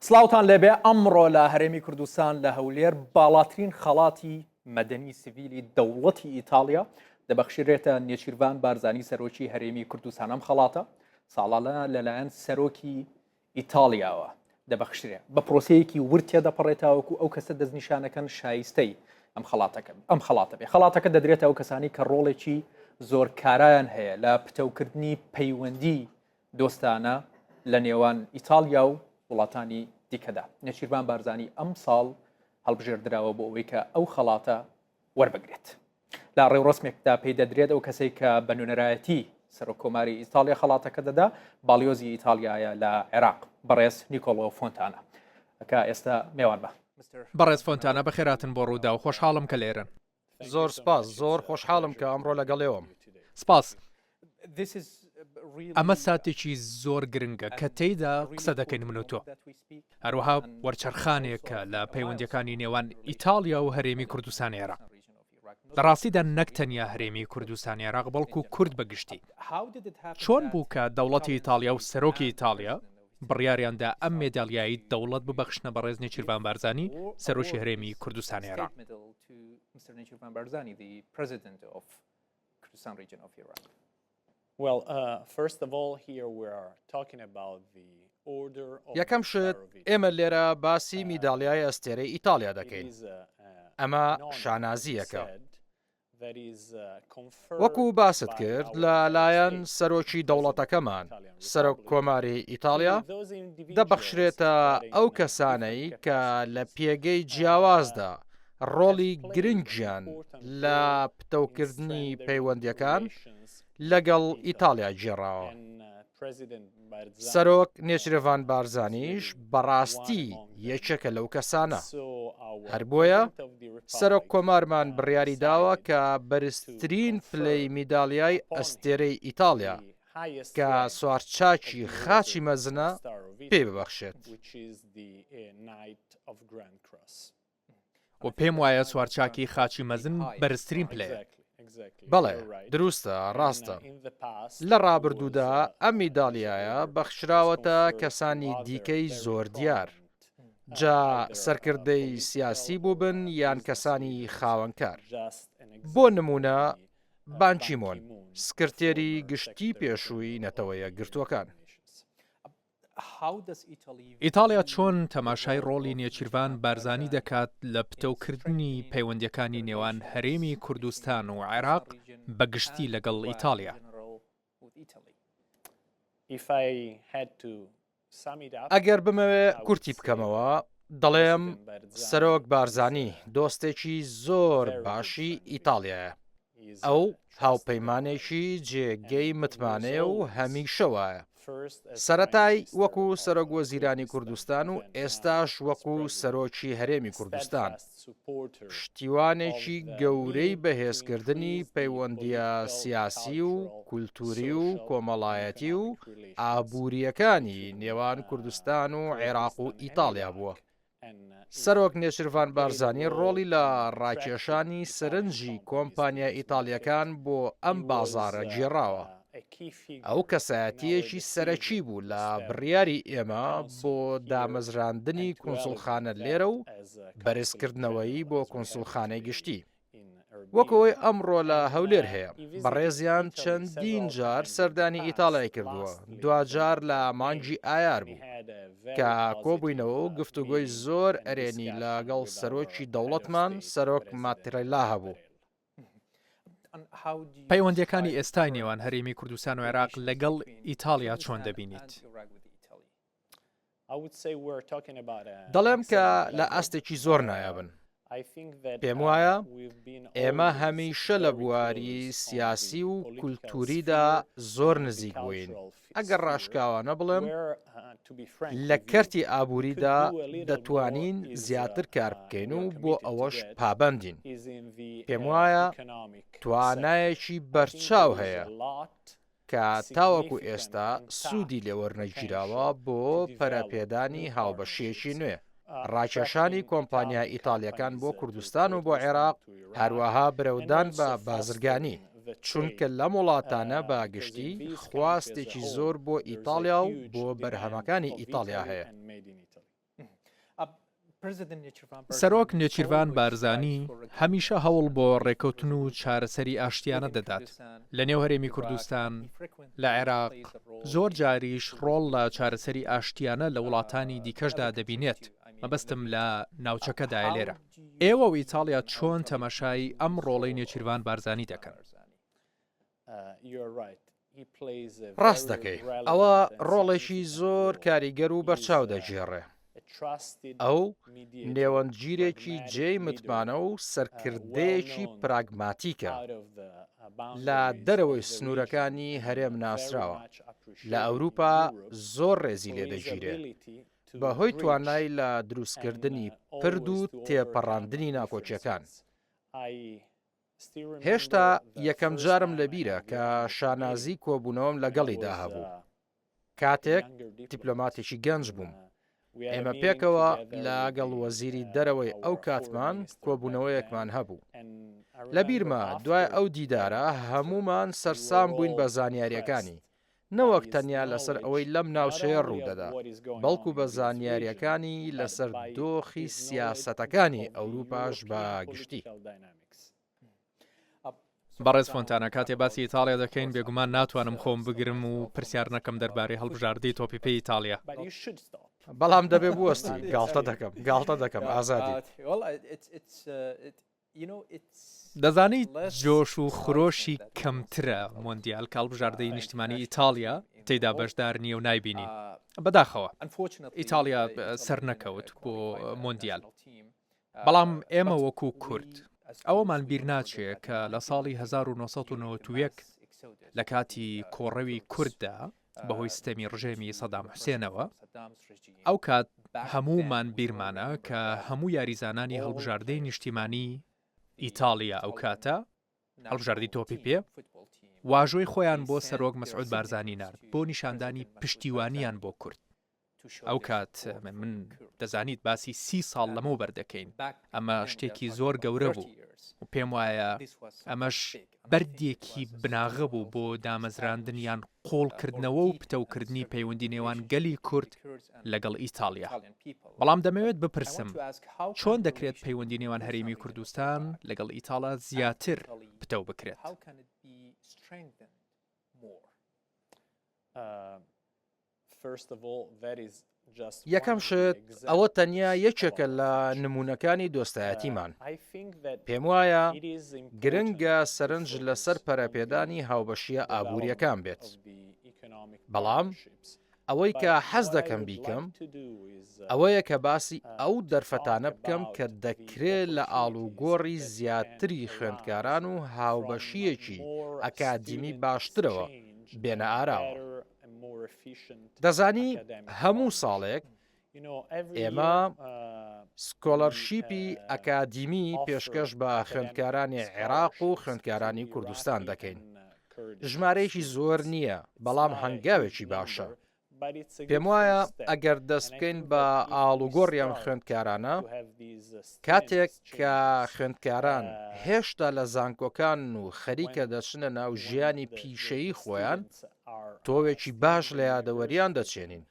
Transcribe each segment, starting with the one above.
سلااوان لەبێ ئەمڕۆ لە هەرێمی کوردستان لە هەولێر باڵاترین خەڵاتی مەدەنی سڤیلی دەوڵەتی ئیتالیا دەبەخشێتە نێچیروان بارزانی سەرۆکی هەرێمی کوردستان. ئەم خەڵاتە ساڵانە لەلایەن سەرۆکی ئیتالیاوە دەبەخشرێ بە پرۆسەیەکی ورتێ دەپەڕێتاوەکو ئەو کەسە دەستنیشانەکەن شایستەی ئەم خەڵاتە بێ. خەڵاتەکە دەدرێتە ئەو کەسانی کە ڕۆڵێکی زۆر کارایان هەیە لە پتەوکردنی پەیوەندی دۆستانە لە نێوان ئیتالیا و وڵاتانی دیکەدا. نێچیروان بارزانی ئەم ساڵ هەڵبژێردراوە بۆ ئەوەی کە ئەو خەڵاتە وەربگرێت. لە ڕێوڕسمێکدا پێی دەدرێت ئەو کەسێک کە بە نوێنەرایەتی سەرۆکۆماری ئیتالیا خەڵاتەکە دەدا باڵیۆزی ئیتالیایە لە عێراق بەڕێز نیکۆلۆ فۆنتانە کە ئێستا میێوان بە. بەڕێز فۆنتانە بەخێراتن بۆ ڕوودا و خۆشحاڵم کە لێرن. زۆر سپاس، زۆر خۆشحاڵم کە ئەمڕۆ لەگەڵێوم. سپاس. ئەمە ساتێکی زۆر گرنگە کە تێیدا قسە دەکەین من و تۆ. هەروەها وەرچەرخانێکە لە پەیوەندیەکانی نێوان ئیتالیا و هەرێمی کوردستانی عێراق. لە ڕاستیدا نەک تەنیا هەرێمی کوردستانی عێراق بەڵکو کورد بەگشتی. چۆن بوو کە دەوڵەتی ئیتالیا و سەرۆکی ئیتالیا بڕیاریاندا ئەم مێدالیایی دەوڵەت ببەخشنە بە ڕێز نێچیروان بارزانی سەرۆکی هەرێمی کوردستانی عێراق؟ یەکەم شت ئێمە لێرە باسی میدالیای ئەستێرەی ئیتالیا دەکەین. ئەمە شانازیەکە. وەکو باست کرد لەلایەن سەرۆکی دەوڵەتەکەمان سەرۆک کۆماری ئیتالیا دەبەخشرێتە ئەو کەسانەی کە لە پێگەی جیاوازدا ڕۆڵی گرنگیان لە پتەوکردنی پەیوەندیەکان لەگەڵ ئیتالیا جێڕاوە. سەرۆک نێچیروان بارزانیش بەڕاستی یەکێکە لەو کەسانە. هەر بۆیە سەرۆک کۆمارمان بڕیاری داوە کە بەرزترین پلەی میدالیای ئەستێرەی ئیتالیا کە سوارچاکی خاچی مەزنە پێ ببەخشێت. و پێم وایە سوارچاکی خاچی مەزن بەرزترین پلەیە. بەڵێ، دروستە، ڕاستە. لە ڕابردوودا ئەم میدالیایە بەخشراوەتە کەسانی دیکەی زۆر دیار، جا سەرکردەی سیاسی بوو بن یان کەسانی خاوەنکار. بۆ نمونە بانچیمۆن، سکرتێری گشتی پێشووی نەتەوەیە گرتووەکان. ئیتالیا چۆن تەماشای ڕۆڵی نێچیروان بارزانی دەکات لە پتەوکردنی پەیوەندیەکانی نێوان هەرێمی کوردستان و عێراق بەگشتی لەگەڵ ئیتالیا؟ ئەگەر بمەوێ کورتی بکەمەوە دەڵێم سەرۆک بارزانی دۆستێکی زۆر باشی ئیتالیایە. ئەو هاوپەیمانێکی جێگەی متمانەیە و هەمیشەوایە. سەرەتای وەکو سەرۆک وەزیرانی کوردستان و ئێستاش وەکو سەرۆکی هەرێمی کوردستان پشتیوانێکی گەورەی بەهێزکردنی پەیوەندیە سیاسی و کولتوری و کۆمەڵایەتی و ئابووریەکانی نێوان کوردستان و عێراق و ئیتالیا بووە. سەرۆک نێچیروان بارزانی ڕۆڵی لە ڕاکێشانی سەرنجی کۆمپانیا ئیتالیەکان بۆ ئەم بازاڕە گێڕاوە. ئەو کەسایەتیەکی سەرەکی بوو لە بڕیاری ئێمە بۆ دامەزراندنی کۆنسڵخانە لێرە و بەرزکردنەوەی بۆ کۆنسڵخانەی گشتی. وەکەوەی ئەمڕۆ لە هەولێر هەیە، بەڕێزیان چەندین جار سەردانی ئیتاڵای کردووە، دوجار لە مانگی ئایار بوو کە کۆبووینەوە و گفتوگۆی زۆر ئەرێنی لەگەڵ سەرۆکی دەوڵەتمان سەرۆک ماترێلا هەبوو. پەیوەندیەکانی ئێستای نێوان هەرێمی کوردستان و عێراق لەگەڵ ئیتالیا چۆن دەبینیت؟ دەڵێم کە لە ئاستێکی زۆر نایابن. پێم وایە ئێمە هەمیشە لە بواری سیاسی و کولتوریدا زۆر نزیک بووین. ئەگەر ڕاشکاوانە بڵێم لە کەرتی ئابووریدا دەتوانین زیاتر کار بکەین و بۆ ئەوەش پابەندین. پێم وایە توانایەکی بەرچاو هەیە کە تاوەکو ئێستا سوودی لێوەرنەگیراوە بۆ پەرەپێدانی هاوبەشیەکی نوێ. ڕاکێشانی کۆمپانیا ئیتالیەکان بۆ کوردستان و بۆ عێراق هەروەها برەودان بە بازرگانی، چونکە لەم وڵاتانە باگشتی خواستێکی زۆر بۆ ئیتالیا و بۆ بەرهەمەکانی ئیتالیا هەیە. سەرۆک نێچیروان بارزانی هەمیشە هەوڵ بۆ ڕێکەوتن و چارەسەری ئاشتیانە دەدات لە نێو هەرێمی کوردستان لە عێراق زۆر جاریش ڕۆڵ لە چارەسەری ئاشتیانە لە وڵاتانی دیکەشدا دەبینێت مەبەستم لە ناوچەکەدایە لێرە ئێوە و ئیتالیا چۆن تەماشای ئەم ڕۆڵەی نێچیروان بارزانی دەکەن ڕاست دەکەی ئەوە ڕۆڵێکی زۆر کاریگەر و بەرچاو دەژێڕێ ئەو نێوەندگیرێکی جێی متمانە و سەرکردەیەکی پراگماتیکە لە دەرەوەی سنوورەکانی هەرێم ناسراوە لە ئەوروپا زۆر ڕێزی لێ دەگیرێت بەهۆی توانای لە دروستکردنی پرد و تێپەڕاندنی ناکۆچیەکان هێشتا یەکەم جارم لەبیرە کە شانازی کۆبوونەوەم لەگەڵیدا هەبوو کاتێک دیپلۆماتێکی گەنج بووم ئێمە پێکەوە لەگەڵ وەزیری دەرەوەی ئەو کاتمان کۆبوونەوەیەکمان هەبوو لە بیرمە دوای ئەو دیدارە هەمومان سەرسام بووین بە زانیاریەکانی نەوەک تەنیا لەسەر ئەوەی لەم ناوچەیە ڕوودەدا بەڵکو بە زانیاریەکانی لەسەر دۆخی سیاسەتەکانی ئەوروپاش بە گشتی بەڕێز فۆنتانە کاتێ باسی ئیتالیا دەکەین بێگومان ناتوانم خۆم بگرم و پرسیار نەکەم دەربارەی هەڵبژاردەی تۆپیپەی ئیتالیا بەڵام دەبێ بوەستی گاڵتە دەکەم ئازادی دەزانیت جۆش و خرۆشی کەمترە مۆندیال کاڵبژاردەی نیشتیمانی ئیتالیا تێیدا بەشدار نییە و نایبینین بەداخەوە ئیتالیا سەر نەکەوت بۆ مۆندیال بەڵام ئێمە وەکو کورد ئەوەمان بیر ناچێت کە لە ساڵی 1991 لە کاتی کۆڕەوی کورددا بەهۆی ستەمی ڕژێمی سەدام حوسێنەوە ئەو کات هەموومان بیرمانە کە هەموو یاریزانانی هەڵبژاردەی نیشتیمانی ئیتالیا ئەو کاتە هەڵبژاردی تۆپی پێ واژۆی خۆیان بۆ سەرۆک مەسعود بارزانی نرد بۆ نیشاندانی پشتیوانیان بۆ کورد ئەو کات من دەزانیت باسی 30 ساڵ لەمە بەردەکەین ئەمە شتێکی زۆر گەورە بوو و پێم وایە ئەمەش بەردێکی بناغە بوو بۆ دامەزراندنیان قۆڵکردنەوە و پتەوکردنی پەیوەندی نێوان گەلی کورد لەگەڵ ئیتالیا بەڵام دەمەوێت بپرسم چۆن دەکرێت پەیوەندی نێوان هەرێمی کوردستان لەگەڵ ئیتاڵا زیاتر پتەو بکرێت یەکەم شت ئەوە تەنیا یەکێکە لە نمونونەکانی دۆستایەتیمان پێم وایە گرنگە سەرنج لەسەر پەرەپێدانی هاوبەشیە ئابوووریەکان بێت بەڵام ئەوەی کە حەز دەکەم بیکەم ئەوەیە کە باسی ئەو دەرفەتانە بکەم کە دەکرێت لە ئاڵوگۆڕی زیاتری خوێندکاران و هاوبەشیەکی ئەکادیمی باشترەوە بێنە ئاراوە دەزانی هەموو ساڵێک ئێمە سکۆلەرشیپی ئەکادیمی پێشکەش بە خوێندکارانی عێراق و خوێندکارانی کوردستان دەکەین ژمارەیەکی زۆر نییە بەڵام هەنگاوێکی باشە پێم وایە ئەگەر دەست بکەین بە ئاڵوگۆڕیان خوێندکارانە کاتێک کە خوێندکاران هێشتا لە زانکۆکان و خەریکە دەچنە ناو ژیانی پیشەیی خۆیان تۆوێکی باش لە یادەوەریان دەچێنین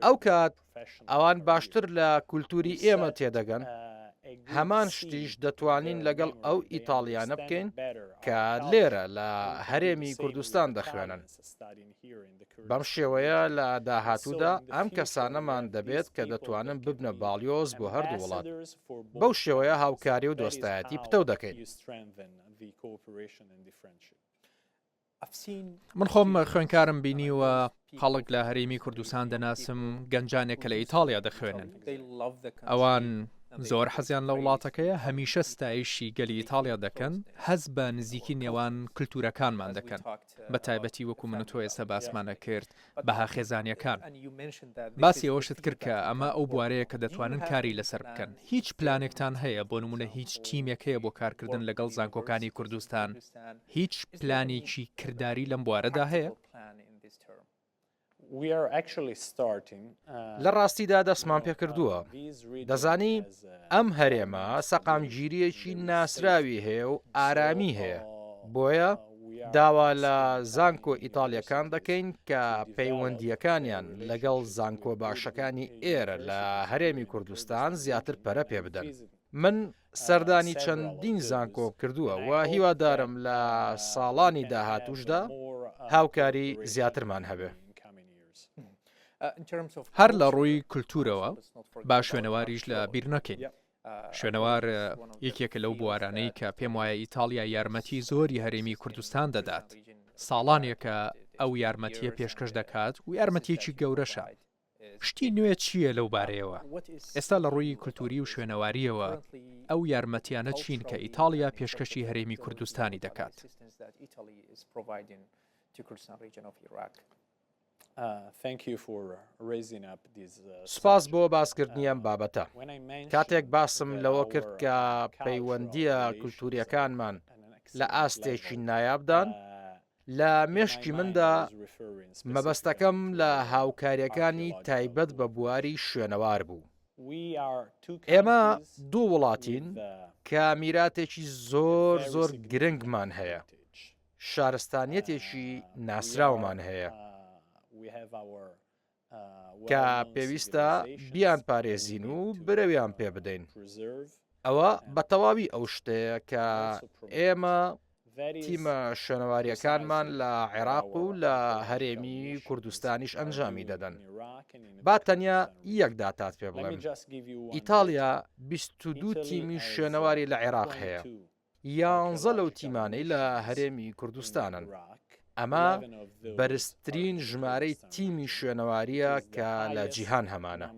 ئەو کات ئەوان باشتر لە کولتوری ئێمە تێدەگەن هەمان شتیش دەتوانین لەگەڵ ئەو ئیتاڵیانە بکەین کە لێرە لە هەرێمی کوردستان دەخوێنن بەم شێوەیە لە داهاتوودا ئەم کەسانەمان دەبێت کە دەتوانن ببنە باڵیۆز بۆ هەردوو وڵات بەو شێوەیە هاوکاری و دۆستایەتی پتەو دەکەین من خۆم خوێنکارم بینیوە خەڵک لە هەرێمی کوردستان دەناسم گەنجانێک کە لە ئیتالیا دەخوێنن ئەوان زۆر حەزیان لە وڵاتەکەیە هەمیشە ستایشی گەلی ئیتالیا دەکەن هەز بە نزیکی نێوان کللتورەکانمان دەکەن بە تایبەتی وەکو من تۆ ئێستا باسمانە کرد بەها خێزانیەکان باسی ئەوەشت کرد کە ئەمە ئەو بوارەیە کە دەتوانن کاری لەسەر بکەن هیچ پلانێکتان هەیە بۆ نمونە هیچ تیمێک هەیە بۆ کارکردن لەگەڵ زانکۆکانی کوردستان هیچ پلانێکی کردداری لەم بوارەدا هەیە لە ڕاستیدا دەستمان پێکردووە دەزانی ئەم هەرێمە سەقامگیریەکی ناسراوی هەیە و ئارامی هەیە بۆیە داوا لە زانکۆ ئیتالیەکان دەکەین کە پەیوەندیەکانیان لەگەڵ زانکۆ باشەکانی ئێرە لە هەرێمی کوردستان زیاتر پەرە پێ بدەن. من سەردانی چەندین زانکۆ کردووە و هیوادارم لە ساڵانی داهاتووشدا هاوکاری زیاترمان هەبێ. هەر لە ڕووی کولتورەوە با شوێنەواریش لە بیر نەکەین. شوێنەوار یەکێکە لەو بوارانەی کە پێم وایە ئیتالیا یارمەتی زۆری هەرێمی کوردستان دەدات. ساڵانێکە ئەو یارمەتیە پێشکەش دەکات و یارمەتیەکی گەورەشە. شتی نوێ چییە لەو بارەیەوە؟ ئێستا لە ڕووی کولتوری و شوێنەواریەوە ئەو یارمەتیانە چین کە ئیتالیا پێشکەشی هەرێمی کوردستانی دەکات. سوپاس بۆ باسکردنی ئەم بابەتە. کاتێک باسم لەوە کرد کە پەیوەندیە کولتوریەکانمان لە ئاستێکی نایابدان، لە مێشکی مندا مەبەستەکەم لە هاوکاریەکانی تایبەت بە بواری شوێنەوار بوو. ئێمە دوو وڵاتین کە میراتێکی زۆر گرنگمان هەیە، شارستانیەتێکی ناسراومان هەیە کە پێویستە بیان پارێزین و برەویان پێ بدەین. ئەوە بە تەواوی ئەو شتەیە کە ئێمە تیمە شوێنەواریەکانمان لە عێراق و لە هەرێمی کوردستانیش ئەنجامی دەدەن. با تەنیا یەک داتات پێ بڵێم. ئیتالیا 22 تیمی شوێنەواری لە عێراق هەیە. 11 لەو تیمانەی لە هەرێمی کوردستانن. ئەمە بەرزترین ژمارەی تیمی شوێنەواریە کە لە جیهان هەمانە.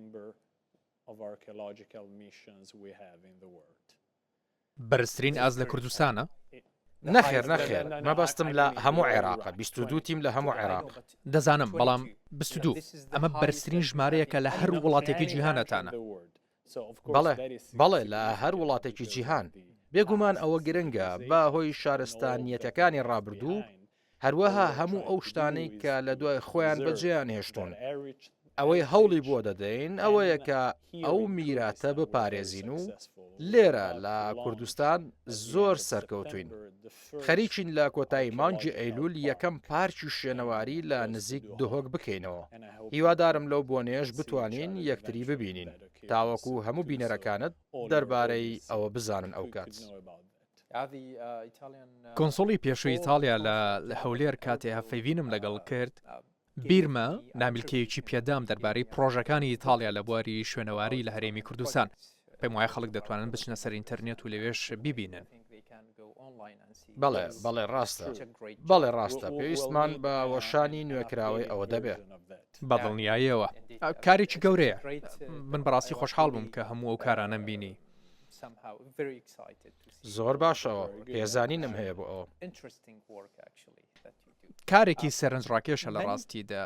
بەرزترین ئاز لە کوردستانە؟ نەخێر مەبەستم لە هەموو عێراقە. 22 تیم لە هەموو عێراق. دەزانم، بەڵام 22 ئەمە بەرزترین ژمارەیەکە لە هەر وڵاتێکی جیهانەتانە. بەڵێ لە هەر وڵاتێکی جیهان. بێگومان ئەوە گرنگە بە هۆی شارستانیەتەکانی ڕابردوو، هەروەها هەموو ئەو شتانەی کە لە دوای خۆیان بەجێیان هێشتون. ئەوەی هەوڵی بۆ دەدەین ئەوەیە کە ئەو میراتە بپارێزین و لێرە لە کوردستان زۆر سەرکەوتوین. خەریکین لە کۆتایی مانگی ئەیلول یەکەم پارکی شوێنەواری لە نزیک دهۆک بکەینەوە. هیوادارم لەو بۆنێش بتوانین یەکتری ببینین تاوەکو هەموو بینەرەکانت دەربارەی ئەوە بزانن ئەو کات. کۆنسۆڵی پێشووی ئیتالیا لە هەولێر کاتێ هەفەیڤینم لەگەڵ کرد، بیرمە نامیلکەیەکی پێدام دەربارەی پرۆژەکانی ئیتالیا لە بواری شوێنەواری لە هەرێمی کوردستان. پێم وایە خەڵک دەتوانن بچنە سەر ئینتەرنێت و لەوێش ببینن. بەڵێ ڕاستە پێویستمان بە وەشانی نوێکراوەی ئەوە دەبێت. بەدڵنیاییەوە کارێکی گەورەیە. من بەڕاستی خۆشحاڵ بووم کە هەموو ئەو کارانەم بینی. زۆر باشەوە، پێزانینم هەیە بۆ ئەوە. کارێکی سەرنجڕاکێشە لە ڕاستیدا.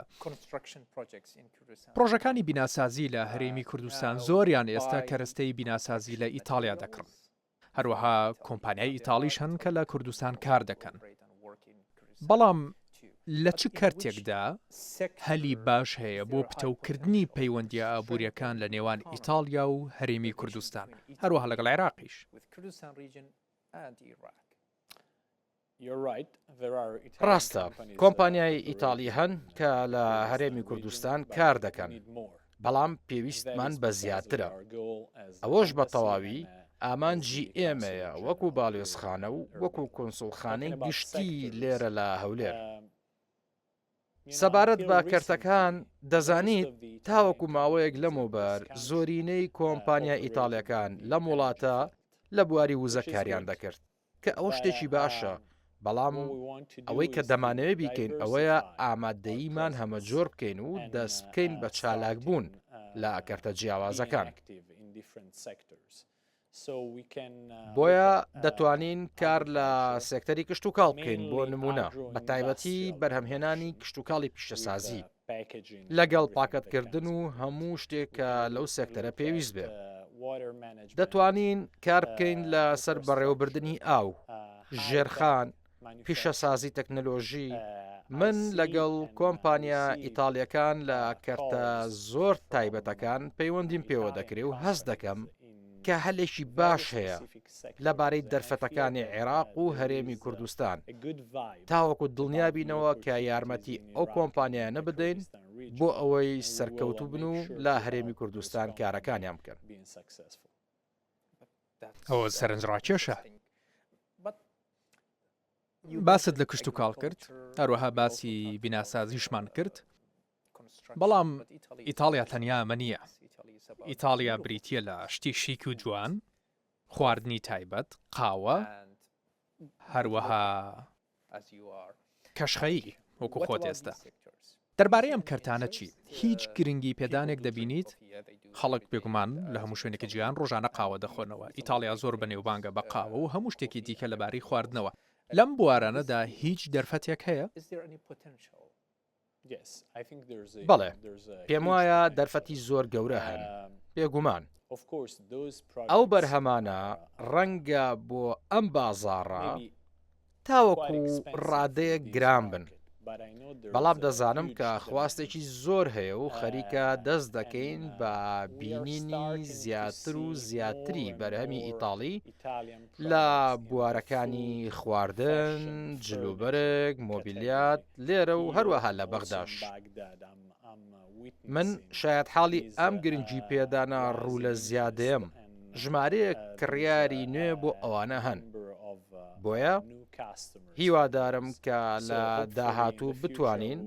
پرۆژەکانی بیناسازی لە هەرێمی کوردستان زۆریان ئێستا کەرەستەی بیناسازی لە ئیتالیا دەکڕن. هەروەها کۆمپانیای ئیتالیش هەن کە لە کوردستان کار دەکەن. بەڵام لە چ کەرتێکدا هەلی باش هەیە بۆ پتەوکردنی پەیوەندیە ئابوووریەکان لە نێوان ئیتالیا و هەرێمی کوردستان، هەروەها لەگەڵ عێراقیش. ڕاستە، کۆمپانیای ئیتالی هەن کە لە هەرێمی کوردستان کار دەکەن، بەڵام پێویستمان بە زیاترە. ئەوەش بە تەواوی ئامانجی ئێمەیە وەکو باڵێزخانە و وەکو کۆنسڵخانەی گشتی لێرە لە هەولێر. سەبارەت بە کەرتەکان دەزانیت تاوەکو ماوەیەک لەمەوبەر زۆرینەی کۆمپانیا ئیتالیەکان لەم وڵاتە لە بواری وزە کاریان دەکرد کە ئەوە شتێکی باشە، بەڵام ئەوەی کە دەمانەوێت بیکەین ئەوەیە ئامادەییمان هەمە جۆر بکەین و دەست بکەین بە چالاک بوون لە کەرتە جیاوازەکان. بۆیە دەتوانین کار لە سێکتەری کشت و کاڵ بکەین، بۆ نمونە بە تایبەتی بەرهەمهێنانی کشت و کاڵی پیشەسازی لەگەڵ پاکەتکردن و هەموو شتێک کە لەو سێکتەرە پێویست بێ. دەتوانین کار بکەین لە سەر بەڕێوەبردننی ئاو، ژێرخان، پیشەسازی تەکنەلۆژی. من لەگەڵ کۆمپانیا ئیتالیەکان لە کەرتە زۆر تایبەتەکان پەیوەندیم پێوە دەکرێ و هەست دەکەم کە هەلێکی باش هەیە لەبارەی دەرفەتەکانی عێراق و هەرێمی کوردستان تاوەکو دڵنیابینەوە کە یارمەتی ئەو کۆمپانیایانە بدەین بۆ ئەوەی سەرکەوتوو بن و لە هەرێمی کوردستان کارەکانیان بکەن. ئەوە سەرنجڕاکێشە. باست لە کشت و کاڵ کرد، هەروەها باسی بیناسازیشمان کرد، بەڵام ئیتالیا تەنیا ئەمە نییە. ئیتالیا بریتیە لە شتی شیک و جوان، خواردنی تایبەت، قاوە، هەروەها کەشخەیی وەکو خۆت ئێستا. دەربارەی ئەم کەرتانە چی؟ هیچ گرنگی پێدانێک دەبینیت؟ خەڵک بێگومان لە هەموو شوێنێکی جیهان ڕۆژانە قاوە دەخۆنەوە. ئیتالیا زۆر بەنێوبانگە بە قاوە و هەموو شتێکی دیکە لەبارەی خواردنەوە. لەم بوارانەدا هیچ دەرفەتێک هەیە؟ بەڵێ، پێم وایە دەرفەتی زۆر گەورە هەن، بێگومان. ئەو بەرهەمانە ڕەنگە بۆ ئەم بازاڕە تاوەکو ڕادەیە گران بن، بەڵام دەزانم کە خواستێکی زۆر هەیە و خەریکە دەست دەکەین بە بینینی زیاتر و زیاتری بەرهەمی ئیتاڵی لە بوارەکانی خواردن، جلوبەرگ، مۆبیلیات لێرە و هەروەها لە بەغداش. من شاید حاڵی ئەم گرنگی پێدانە ڕوو لە زیادەیەم، ژمارەیە کڕیاری نوێ بۆ ئەوانە هەن. بۆیە هیوادارم کە لە داهاتوو بتوانین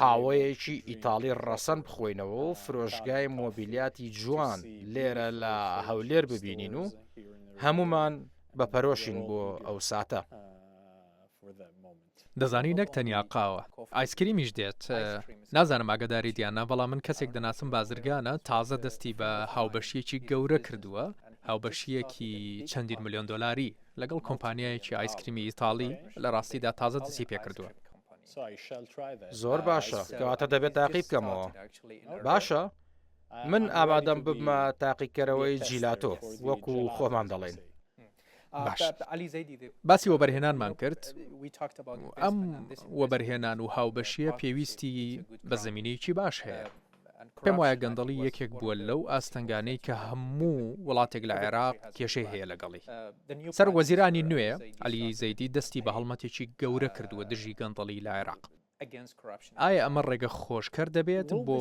قاوەیەکی ئیتاڵی ڕەسەن بخۆینەوە و فرۆشگای مۆبیلیاتی جوان لێرە لە هەولێر ببینین و هەمومان بەپەرۆشین بۆ ئەو ساتە. دەزانی نەک تەنیا قاوە، ئایسکریمیش دێت. نازانم ئاگداری دیانە، بەڵام من کەسێک دەناسم بازرگانە تازە دەستی بە هاوبەشیەکی گەورە کردووە، هاوبەشیەکی چەندین ملیۆن دۆلاری لەگەڵ کۆمپانیایەکی ئایسکریمی ئیتاڵی لە ڕاستیدا تازە دەستی پێ کردووە. زۆر باشە، کەواتە دەبێت تاقی بکەمەوە. باشە، من ئامادەم ببمە تاقیکەرەوەی جیلاتۆ وەکو خۆمان دەڵێن. باش، باسی وەبەرهێنانمان کرد. ئەم وەبەرهێنان و هاوبەشیە پێویستی بە زمینەیەکی باش هەیە. پێم وایە گەندەڵی یەکێک بووە لەو ئاستەنگانەی کە هەموو وڵاتێک لە عێراق کێشەی هەیە لەگەڵی. سەر وەزیرانی نوێ عەلی زەیدی دەستی بە هەڵمەتێکی گەورە کردووە دژی گەندەڵی لە عێراق. ئایا ئەمە ڕێگە خۆشکەر دەبێت بۆ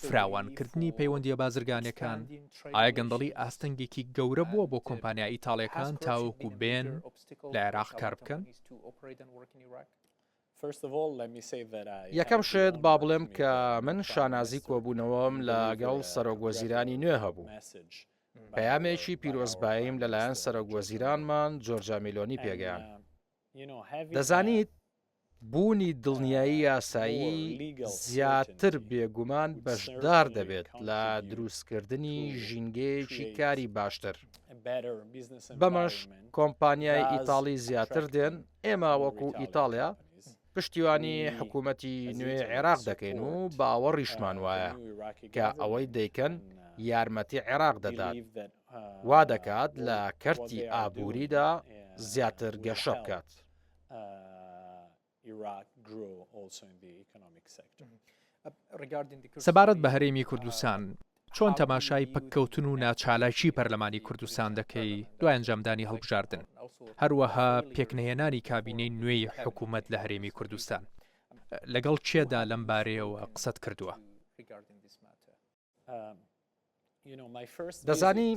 فراوانکردنی پەیوەندیە بازرگانیەکان؟ ئایا گەندەڵی ئاستەنگێکی گەورە بووە بۆ کۆمپانیا ئیتاڵیەکان تاوەکو بێن لە عێراق کار بکەن؟ یەکەم شێت با بڵێم کە من شانازی کۆبوونەوەم لەگەڵ سەرۆکوەزیرانی نوێ هەبوو. پەیامێکی پیرۆزباییم لەلایەن سەرۆکوەزیرانمان جۆرجا میلۆنی پێگەیان. دەزانیت بوونی دڵنیایی یاسایی زیاتر بێگومان بەشدار دەبێت لە دروستکردنی ژینگەیەکی کاری باشتر. بەمەش کۆمپانیای ئیتاڵی زیاتر دێن، ئێمە وەکو ئیتاڵیا پشتیوانی حکوومەتی نوێ عێراق دەکەین و باوەڕیشمان وایە کە ئەوەی دەیکەن یارمەتی عێراق دەدات، وا دەکات لە کەرتی ئابووریدا زیاتر گەشە بکات. سەبارەت بە هەرێمی کوردستان، چۆن تەماشای پەککەوتن و ناچالاکی پەرلەمانی کوردستان دەکەی دوای ئەنجامدانی هەڵبژاردن، هەروەها پێکنهێنانی کابینەی نوێی حکوومەت لە هەرێمی کوردستان، لەگەڵ کێدا لەم بارەیەوە قسەت کردووە؟ دەزانی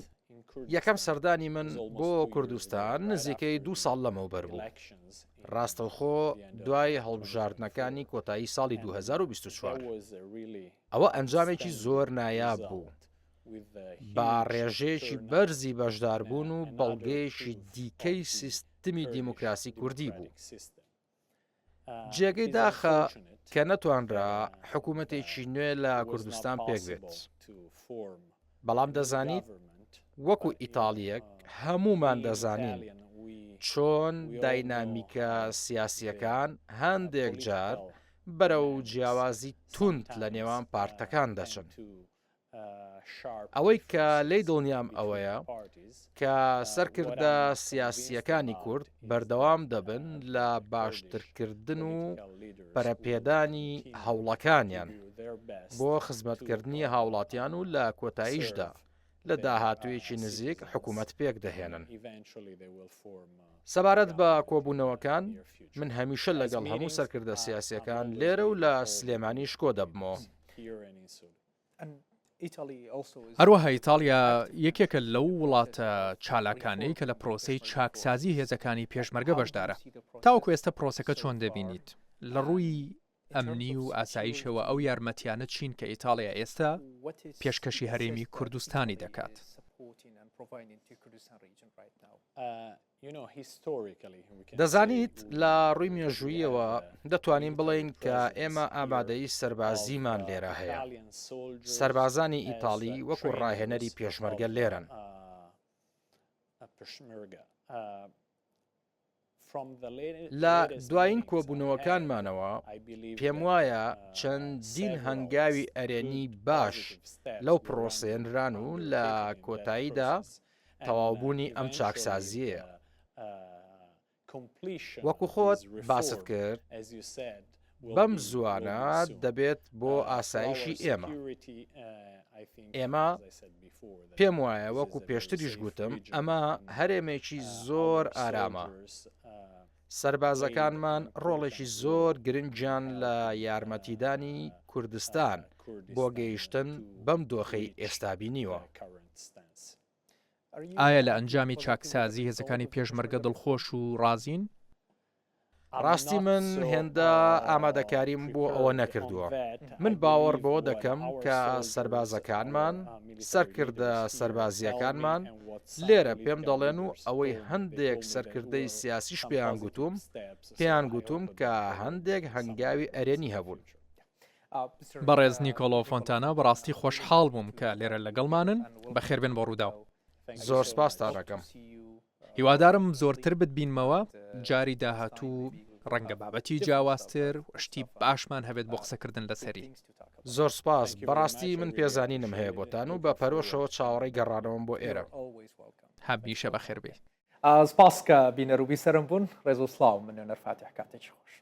یەکەم سەردانی من بۆ کوردستان نزیکەی 2 ساڵ لەمەوبەر بوو. ڕاستەوخۆ دوای هەڵبژاردنەکانی کۆتایی ساڵی 2024 ئەوە ئەنجامێکی زۆر نایاب بوو، با ڕێژەیەکی بەرزی بەشداربوون و بەڵگەیەکی دیکەی سیستمی دیموکراسی کوردی بوو. جێگەی داخە کە نەتوانرا حکوومەتێکی نوێ لە کوردستان پێک بێت. بەڵام دەزانیت وەکو ئیتاڵیەک هەمومان دەزانین چۆن داینامیکە سیاسیەکان هەندێک جار بەرەو جیاوازی توند لە نێوان پارتەکان دەچن. ئەوەی کە لێی دڵنیام ئەوەیە کە سەرکردە سیاسیەکانی کورد بەردەوام دەبن لە باشترکردن و پەرەپێدانی هەوڵەکانیان بۆ خزمەتکردنی هاوڵاتیان و لە کۆتاییشدا لە داهاتوویەکی نزیک حکوومەت پێک دەهێنن. سەبارەت بە کۆبوونەوەکان من هەمیشە لەگەڵ هەموو سەرکردە سیاسیەکان لێرە و لە سلێمانی شکۆ دەبمەوە. هەروەها ئیتالیا یەکێکە لەو وڵاتە چالاکانەی کە لە پرۆسەی چاکسازی هێزەکانی پێشمەرگە بەشدارە. تاوەکو ئێستا پرۆسەکە چۆن دەبینیت؟ لە ڕووی ئەمنی و ئاسایشەوە ئەو یارمەتیانە چین کە ئیتالیا ئێستا پێشکەشی هەرێمی کوردستانی دەکات. دەزانیت لە ڕووی مێژوویەوە دەتوانین بڵێین کە ئێمە ئامادەی سەربازیمان لێرە هەیە. سەربازانی ئیتاڵی وەکو ڕاهێنەری پێشمەرگە لێرن. لە دوایین کۆبوونەوەکانمانەوە پێم وایە چەندین هەنگاوی ئەرێنی باش لەو پرۆسێنران و لە کۆتاییدا تەواوبوونی ئەم چاکسازیەیە. وەکو خۆت باست کرد بەم زوانە دەبێت بۆ ئاسایشی ئێمە. ئێمە پێم وایە وەکو پێشتریش گوتم ئەمە هەرێمێکی زۆر ئارامە. سەربازەکانمان ڕۆڵێکی زۆر گرنگیان لە یارمەتیدانی کوردستان بۆ گەیشتن بەم دۆخەی ئێستا بینیوە. ئایا لە ئەنجامی چاکسازی هێزەکانی پێشمەرگە دڵخۆش و ڕازین؟ ڕاستی من هێندە ئامادەکاریم بۆ ئەوە نەکردووە. من باوەڕ بۆ دەکەم کە سەربازەکانمان سەرکردە سەربازیەکانمان لێرە پێم دەڵێن و ئەوەی هەندێک سەرکردەی سیاسیش پێیان گوتوم کە هەندێک هەنگاوی ئەرێنی هەبوون. بەڕێز نیکۆلۆ فۆنتانە بەڕاستی خۆشحاڵ بووم کە لێرە لەگەڵمانن. بەخێربێن بۆ ڕوودا. زۆر سپاستا دەکەم. هیوادارم زۆرتر بتبینمەوە جاری داهاتوو ڕەنگە بابەتی جیاوازتر شتی باشمان هەبێت بۆ قسەکردن لەسەری. زۆر سپاس. بەڕاستی من پێزانینم هەیە بۆتان و بە پەرۆشەوە چاوەڕێی گەڕانەوەم بۆ ئێرە. هەمیشە بەخێر بێ. سپاس کە بینەروبی سەرم بوون. ڕێز و سڵاو. من نەرفاتیح کاتێکی خۆش.